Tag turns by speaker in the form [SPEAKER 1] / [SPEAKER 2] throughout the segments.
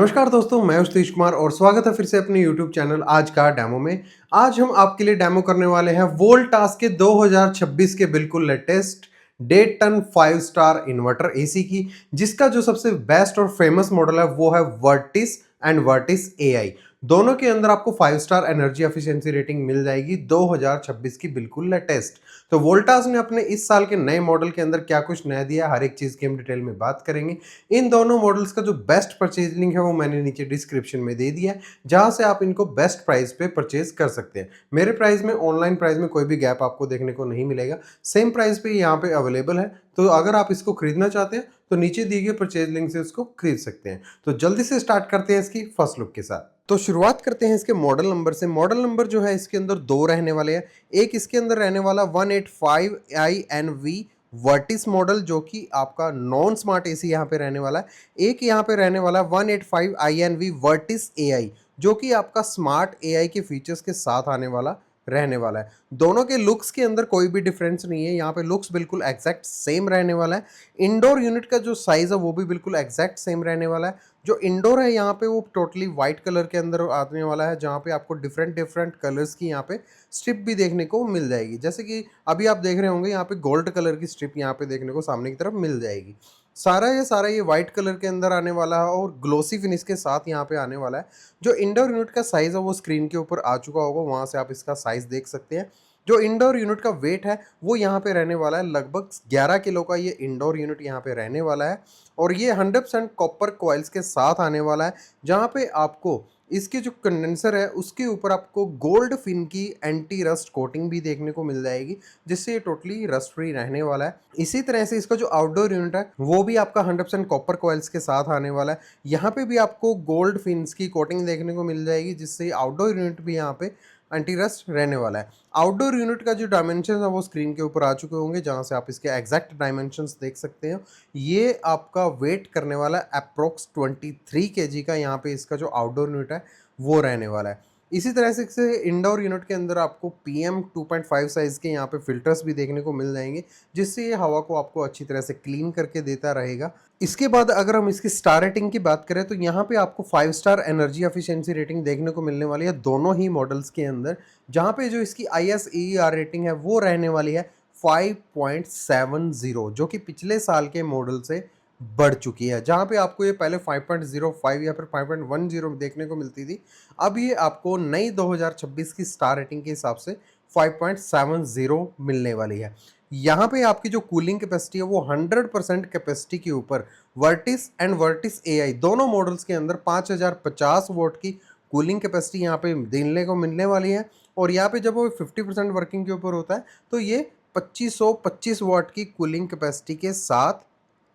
[SPEAKER 1] नमस्कार दोस्तों, मैं हूं सतीश कुमार और स्वागत है फिर से अपने YouTube चैनल आज का डेमो में। आज हम आपके लिए डेमो करने वाले हैं वोल्टास के 2026 के बिल्कुल लेटेस्ट डेढ़ टन 5 स्टार इन्वर्टर एसी की, जिसका जो सबसे बेस्ट और फेमस मॉडल है वो है वर्टिस एंड वर्टिस एआई। दोनों के अंदर आपको 5 स्टार एनर्जी एफिशिएंसी रेटिंग मिल जाएगी 2026 की बिल्कुल लेटेस्ट। तो वोल्टास ने अपने इस साल के नए मॉडल के अंदर क्या कुछ नया दिया, हर एक चीज की हम डिटेल में बात करेंगे। इन दोनों मॉडल्स का जो बेस्ट परचेज लिंक है वो मैंने नीचे डिस्क्रिप्शन में दे दिया है, जहां से आप इनको बेस्ट प्राइस पे परचेज कर सकते हैं। मेरे प्राइस में, ऑनलाइन प्राइस में कोई भी गैप आपको देखने को नहीं मिलेगा, सेम प्राइस पे यहाँ पे अवेलेबल है। तो अगर आप इसको खरीदना चाहते हैं तो नीचे दिए गए परचेज लिंक से उसको खरीद सकते हैं। तो जल्दी से स्टार्ट करते हैं इसकी फर्स्ट लुक के साथ। तो शुरुआत करते हैं इसके मॉडल नंबर से। मॉडल नंबर जो है इसके अंदर दो रहने वाले हैं। एक इसके अंदर रहने वाला 185 INV वर्टिस मॉडल, जो कि आपका नॉन स्मार्ट एसी यहाँ पे रहने वाला है। एक यहाँ पे रहने वाला 185 INV वर्टिस एआई, जो कि आपका स्मार्ट एआई के फीचर्स के साथ आने वाला रहने वाला है। दोनों के लुक्स के अंदर कोई भी डिफरेंस नहीं है, यहाँ पे लुक्स बिल्कुल एग्जैक्ट सेम रहने वाला है। इंडोर यूनिट का जो साइज है वो भी बिल्कुल एग्जैक्ट सेम रहने वाला है। जो इंडोर है यहाँ पे वो टोटली वाइट कलर के अंदर आने वाला है, जहाँ पे आपको डिफरेंट डिफरेंट कलर्स की यहाँ पे स्ट्रिप भी देखने को मिल जाएगी। जैसे कि अभी आप देख रहे होंगे यहाँ पे गोल्ड कलर की स्ट्रिप यहाँ पे देखने को सामने की तरफ मिल जाएगी। सारा ये वाइट कलर के अंदर आने वाला है और ग्लोसी फिनिश के साथ यहाँ पे आने वाला है। जो इंडोर यूनिट का साइज है वो स्क्रीन के ऊपर आ चुका होगा, वहाँ से आप इसका साइज देख सकते हैं। जो इंडोर यूनिट का वेट है वो यहाँ पे रहने वाला है लगभग 11 किलो का। ये इंडोर यूनिट यहाँ पे रहने वाला है और ये 100% कॉपर कॉइल्स के साथ आने वाला है, जहाँ पे आपको इसके जो कंडेंसर है उसके ऊपर आपको गोल्ड फिन की एंटी रस्ट कोटिंग भी देखने को मिल जाएगी, जिससे ये टोटली रस्ट फ्री रहने वाला है। इसी तरह से इसका जो आउटडोर यूनिट है वो भी आपका 100% कॉपर कॉइल्स के साथ आने वाला है। यहाँ पे भी आपको गोल्ड फिन्स की कोटिंग देखने को मिल जाएगी, जिससे आउटडोर यूनिट भी यहाँ पे एंटी रस्ट रहने वाला है। आउटडोर यूनिट का जो डायमेंशन है वो स्क्रीन के ऊपर आ चुके होंगे, जहाँ से आप इसके एग्जैक्ट डायमेंशंस देख सकते हैं। ये आपका वेट करने वाला अप्रोक्स 23 kg का, यहाँ पे इसका जो आउटडोर यूनिट है वो रहने वाला है। इसी तरह से इंडोर यूनिट के अंदर आपको PM 2.5 साइज के यहाँ पे फिल्टर्स भी देखने को मिल जाएंगे, जिससे ये हवा को आपको अच्छी तरह से क्लीन करके देता रहेगा। इसके बाद अगर हम इसकी स्टार रेटिंग की बात करें तो यहाँ पे आपको 5 स्टार एनर्जी एफिशिएंसी रेटिंग देखने को मिलने वाली है दोनों ही मॉडल्स के अंदर, जहाँ पे जो इसकी ISEER रेटिंग है वो रहने वाली है 5.70, जो कि पिछले साल के मॉडल से बढ़ चुकी है। जहाँ पे आपको ये पहले 5.05 या फिर 5.10 देखने को मिलती थी, अब ये आपको नई 2026 की स्टार रेटिंग के हिसाब से 5.70 मिलने वाली है। यहाँ पे आपकी जो कूलिंग कैपेसिटी है वो 100% कैपेसिटी के ऊपर वर्टिस एंड वर्टिस एआई दोनों मॉडल्स के अंदर 5050 वोट की कूलिंग कैपेसिटी यहाँ पे देखने को मिलने वाली है। और यहाँ पे जब वो 50% वर्किंग के ऊपर होता है तो ये 2525 वाट की कूलिंग कैपेसिटी के साथ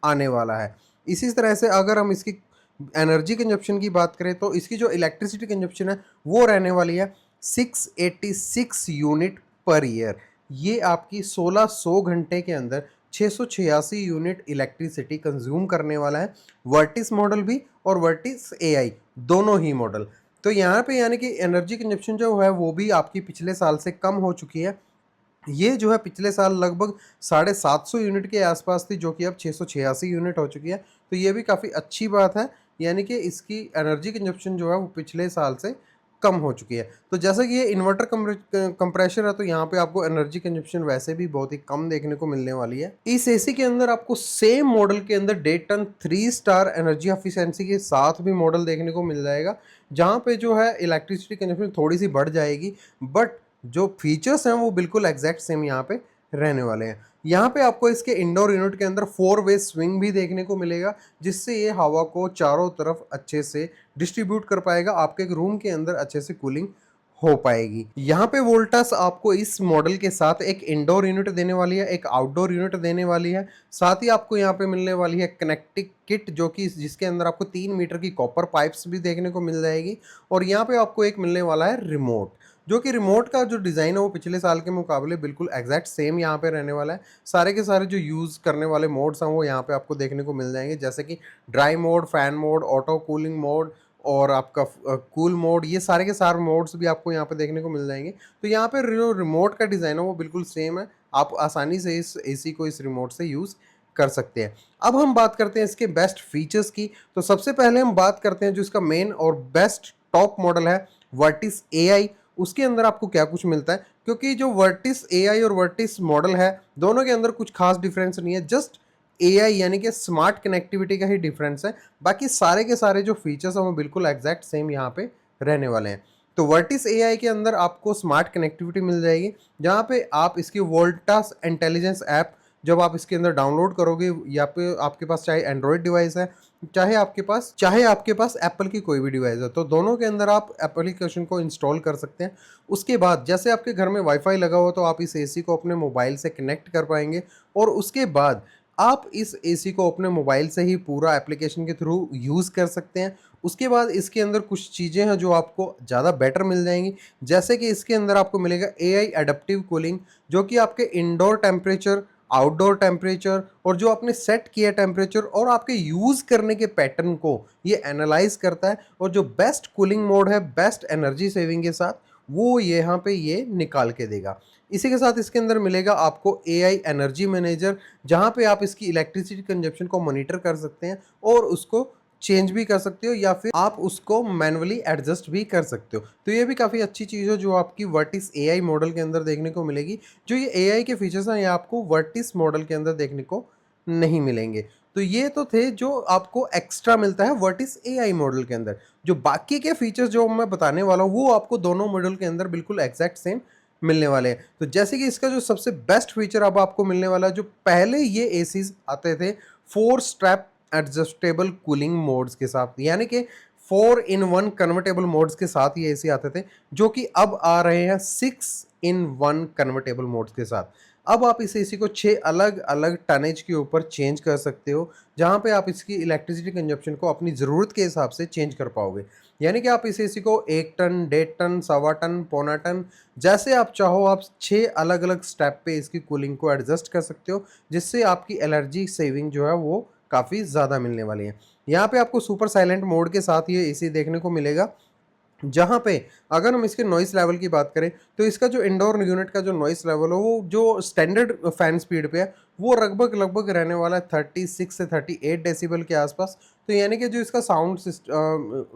[SPEAKER 1] आने वाला है। इसी तरह से अगर हम इसकी एनर्जी कंजप्शन की बात करें तो इसकी जो इलेक्ट्रिसिटी कंजप्शन है वो रहने वाली है 686 यूनिट पर ईयर। ये आपकी 1600 घंटे के अंदर 686 यूनिट इलेक्ट्रिसिटी कंज्यूम करने वाला है, वर्टिस मॉडल भी और वर्टिस एआई दोनों ही मॉडल। तो यहाँ पे यानी कि एनर्जी कंजप्शन जो है वो भी आपकी पिछले साल से कम हो चुकी है। ये जो है पिछले साल लगभग 750 यूनिट के आसपास थी, जो कि अब 686 यूनिट हो चुकी है। तो ये भी काफ़ी अच्छी बात है, यानी कि इसकी एनर्जी कंजप्शन जो है वो पिछले साल से कम हो चुकी है। तो जैसा कि ये इन्वर्टर कंप्रेशर है तो यहाँ पे आपको एनर्जी कंजप्शन वैसे भी बहुत ही कम देखने को मिलने वाली है। इस एसी के अंदर आपको सेम मॉडल के अंदर 1.5 टन 3 स्टार एनर्जी एफिशिएंसी के साथ भी मॉडल देखने को मिल जाएगा, जहाँ पे जो है इलेक्ट्रिसिटी कंजप्शन थोड़ी सी बढ़ जाएगी, बट जो फीचर्स हैं वो बिल्कुल एग्जैक्ट सेम यहाँ पे रहने वाले हैं। यहाँ पे आपको इसके इंडोर यूनिट के अंदर 4 वे स्विंग भी देखने को मिलेगा, जिससे ये हवा को चारों तरफ अच्छे से डिस्ट्रीब्यूट कर पाएगा, आपके एक रूम के अंदर अच्छे से कूलिंग हो पाएगी। यहाँ पे वोल्टास आपको इस मॉडल के साथ एक इंडोर यूनिट देने वाली है, एक आउटडोर यूनिट देने वाली है। साथ ही आपको यहाँ पे मिलने वाली है कनेक्टिंग किट, जो कि जिसके अंदर आपको 3 मीटर की कॉपर पाइप्स भी देखने को मिल जाएगी। और यहाँ पे आपको एक मिलने वाला है रिमोट, जो कि रिमोट का जो डिज़ाइन है वो पिछले साल के मुकाबले बिल्कुल एग्जैक्ट सेम यहाँ पे रहने वाला है। सारे के सारे जो यूज़ करने वाले मोड्स हैं वो यहाँ पे आपको देखने को मिल जाएंगे, जैसे कि dry mode, fan mode, auto cooling mode और आपका कूल मोड। ये सारे के सारे मोड्स भी आपको यहाँ पे देखने को मिल जाएंगे। तो यहाँ पे जो रिमोट का डिज़ाइन है वो बिल्कुल सेम है, आप आसानी से इस एसी को इस रिमोट से यूज़ कर सकते हैं। अब हम बात करते हैं इसके बेस्ट फीचर्स की। तो सबसे पहले हम बात करते हैं जो इसका मेन और बेस्ट टॉप मॉडल है वर्टिस एआई। उसके अंदर आपको क्या कुछ मिलता है, क्योंकि जो वर्टिस एआई और वर्टिस मॉडल है दोनों के अंदर कुछ खास डिफरेंस नहीं है, जस्ट एआई यानी कि स्मार्ट कनेक्टिविटी का ही डिफरेंस है। बाकी सारे के सारे जो फीचर्स हैं वो बिल्कुल एग्जैक्ट सेम यहाँ पे रहने वाले हैं। तो वर्टिस एआई के अंदर आपको स्मार्ट कनेक्टिविटी मिल जाएगी, जहाँ पे आप इसकी वोल्टास इंटेलिजेंस ऐप जब आप इसके अंदर डाउनलोड करोगे, या पे आपके पास चाहे एंड्रॉयड डिवाइस है चाहे आपके पास एप्पल की कोई भी डिवाइस है, तो दोनों के अंदर आप एप्लीकेशन को इंस्टॉल कर सकते हैं। उसके बाद जैसे आपके घर में वाईफाई लगा हो तो आप इस एसी को अपने मोबाइल से कनेक्ट कर पाएंगे, और उसके बाद आप इस एसी को अपने मोबाइल से ही पूरा एप्लीकेशन के थ्रू यूज़ कर सकते हैं। उसके बाद इसके अंदर कुछ चीज़ें हैं जो आपको ज़्यादा बेटर मिल जाएंगी, जैसे कि इसके अंदर आपको मिलेगा एआई एडेप्टिव कूलिंग, जो कि आपके इंडोर टेम्परेचर, आउटडोर टेम्परेचर और जो आपने सेट किया टेम्परेचर और आपके यूज़ करने के पैटर्न को ये एनालाइज करता है, और जो बेस्ट कूलिंग मोड है बेस्ट एनर्जी सेविंग के साथ वो यहाँ पे ये निकाल के देगा। इसी के साथ इसके अंदर मिलेगा आपको एआई एनर्जी मैनेजर, जहाँ पे आप इसकी इलेक्ट्रिसिटी कंजप्शन को मॉनिटर कर सकते हैं और उसको चेंज भी कर सकते हो, या फिर आप उसको मैनुअली एडजस्ट भी कर सकते हो। तो ये भी काफ़ी अच्छी चीज़ है जो आपकी वर्टिस एआई मॉडल के अंदर देखने को मिलेगी। जो ये एआई के फीचर्स हैं ये आपको वर्टिस मॉडल के अंदर देखने को नहीं मिलेंगे। तो ये तो थे जो आपको एक्स्ट्रा मिलता है वर्टिस एआई मॉडल के अंदर। जो बाकी के फीचर्स जो मैं बताने वाला हूँ वो आपको दोनों मॉडल के अंदर बिल्कुल एग्जैक्ट सेम मिलने वाले हैं। तो जैसे कि इसका जो सबसे बेस्ट फीचर अब आपको मिलने वाला है, जो पहले ये एसीज आते थे 4 स्ट्रैप एडजस्टेबल कूलिंग मोड्स के साथ, यानी कि 4-in-1 कन्वर्टेबल मोड्स के साथ ये एसी आते थे, जो कि अब आ रहे हैं 6-in-1 कन्वर्टेबल मोड्स के साथ। अब आप इस एसी को 6 अलग अलग टनेज के ऊपर चेंज कर सकते हो, जहाँ पे आप इसकी इलेक्ट्रिसिटी कंजप्शन को अपनी ज़रूरत के हिसाब से चेंज कर पाओगे। यानी कि आप इस एसी को 1 टन, 1.5 टन, 1.25 टन, पौना टन, जैसे आप चाहो आप 6 अलग अलग स्टेप पे इसकी कूलिंग को एडजस्ट कर सकते हो, जिससे आपकी एनर्जी सेविंग जो है वो काफ़ी ज़्यादा मिलने वाली है। यहाँ पे आपको सुपर साइलेंट मोड के साथ ये एसी देखने को मिलेगा, जहाँ पे अगर हम इसके नॉइस लेवल की बात करें तो इसका जो इंडोर यूनिट का जो नॉइस लेवल है वो जो स्टैंडर्ड फैन स्पीड पे है वो लगभग रहने वाला है 36 से 38 डेसिबल के आसपास। तो यानी कि जो इसका साउंड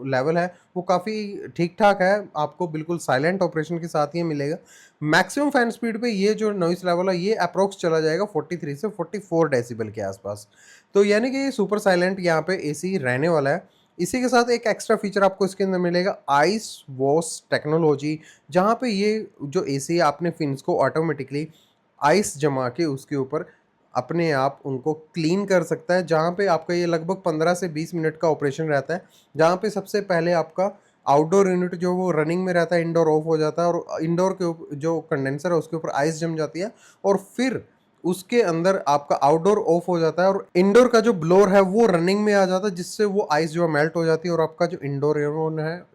[SPEAKER 1] लेवल है वो काफ़ी ठीक ठाक है, आपको बिल्कुल साइलेंट ऑपरेशन के साथ ये मिलेगा। मैक्सिमम फैन स्पीड पे ये जो नॉइस लेवल है ये अप्रोक्स चला जाएगा 43 से 44 डेसिबल के आसपास। तो यानी कि ये सुपर साइलेंट यहाँ पे एसी रहने वाला है। इसी के साथ एक एक्स्ट्रा फीचर आपको इसके अंदर मिलेगा आइस वॉश टेक्नोलॉजी, जहाँ पे ये जो एसी है आपने फिन्स को ऑटोमेटिकली आइस जमा के उसके ऊपर अपने आप उनको क्लीन कर सकता है, जहाँ पे आपका ये लगभग 15 से 20 मिनट का ऑपरेशन रहता है। जहाँ पे सबसे पहले आपका आउटडोर यूनिट जो वो रनिंग में रहता है, इंडोर ऑफ हो जाता है और इंडोर के जो कंडेंसर है उसके ऊपर आइस जम जाती है, और फिर उसके अंदर आपका आउटडोर ऑफ हो जाता है और इंडोर का जो ब्लोअर है वो रनिंग में आ जाता है, जिससे वो आइस जो मेल्ट हो जाती है और आपका जो इंडोर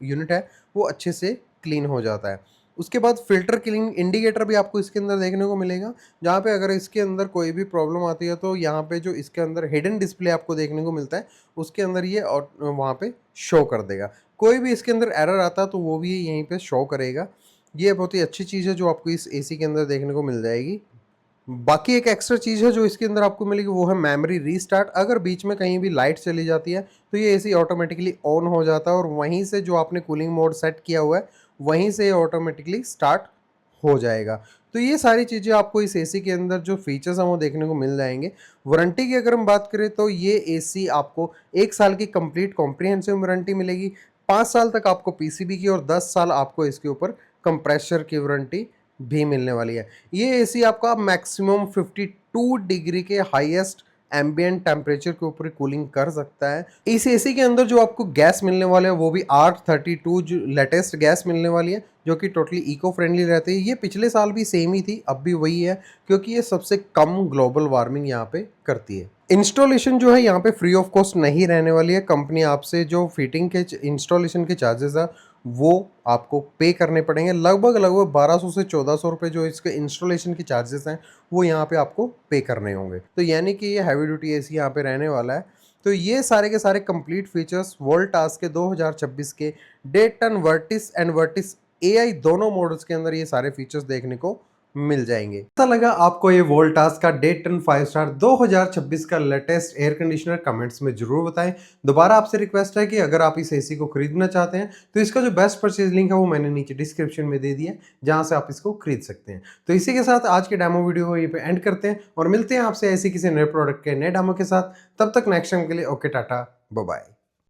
[SPEAKER 1] यूनिट है वो अच्छे से क्लीन हो जाता है। उसके बाद फिल्टर क्लीनिंग इंडिकेटर भी आपको इसके अंदर देखने को मिलेगा, जहाँ पे अगर इसके अंदर कोई भी प्रॉब्लम आती है तो यहाँ पे जो इसके अंदर हिडन डिस्प्ले आपको देखने को मिलता है उसके अंदर ये और वहाँ पे शो कर देगा। कोई भी इसके अंदर एरर आता है तो वो भी यहीं पे शो करेगा। ये बहुत ही अच्छी चीज़ है जो आपको इस एसी के अंदर देखने को मिल जाएगी। बाकी एक एक्स्ट्रा चीज़ है जो इसके अंदर आपको मिलेगी वो है मेमोरी रीस्टार्ट। अगर बीच में कहीं भी लाइट चली जाती है तो ये एसी ऑटोमेटिकली ऑन हो जाता है और वहीं से जो आपने कूलिंग मोड सेट किया हुआ है वहीं से ऑटोमेटिकली स्टार्ट हो जाएगा। तो ये सारी चीज़ें आपको इस एसी के अंदर जो फीचर्स हैं वो देखने को मिल जाएंगे। वारंटी की अगर हम बात करें तो ये एसी आपको 1 साल की कंप्लीट कॉम्प्रिहेंसिव वारंटी मिलेगी, 5 साल तक आपको पीसीबी की और 10 साल आपको इसके ऊपर कंप्रेसर की वारंटी भी मिलने वाली है। ये एसी आपका मैक्सिमम 52 डिग्री के हाईएस्ट एम्बिएंट टेम्परेचर के ऊपर कूलिंग कर सकता है। इस एसी के अंदर जो आपको गैस मिलने वाले है वो भी R32 जो लेटेस्ट गैस मिलने वाली है, जो कि टोटली इको फ्रेंडली रहती है। ये पिछले साल भी सेम ही थी, अब भी वही है, क्योंकि ये सबसे कम ग्लोबल वार्मिंग यहाँ पे करती है। इंस्टॉलेशन जो है यहाँ पे फ्री ऑफ कॉस्ट नहीं रहने वाली है। कंपनी आपसे जो फिटिंग के इंस्टॉलेशन के चार्जेस है वो आपको पे करने पड़ेंगे। लगभग 1200 से 1400 रुपये जो इसके इंस्टॉलेशन के चार्जेस हैं वो यहाँ पे आपको पे करने होंगे। तो यानी कि ये हैवी ड्यूटी एसी यहाँ पे रहने वाला है। तो ये सारे के सारे कंप्लीट फीचर्स वोल्टास के 2026 के 1.5 ton Vertis and Vertis AI दोनों मॉडल्स के अंदर ये सारे फीचर्स देखने को मिल जाएंगे। ऐसा लगा आपको ये वोल्टास का डे10 5 स्टार 2026 का लेटेस्ट एयर कंडीशनर कमेंट्स में जरूर बताएं। दोबारा आपसे रिक्वेस्ट है कि अगर आप इस एसी को खरीदना चाहते हैं तो इसका जो बेस्ट परचेज लिंक है वो मैंने नीचे डिस्क्रिप्शन में दे दिया है, जहां से आप इसको खरीद सकते हैं। तो इसी के साथ आज के डेमो वीडियो को यहीं पे एंड करते हैं और मिलते हैं आपसे ऐसे किसी नए प्रोडक्ट के नए डेमो के साथ। तब तक नेक्स्ट टाइम के लिए ओके, टाटा, बाय बाय।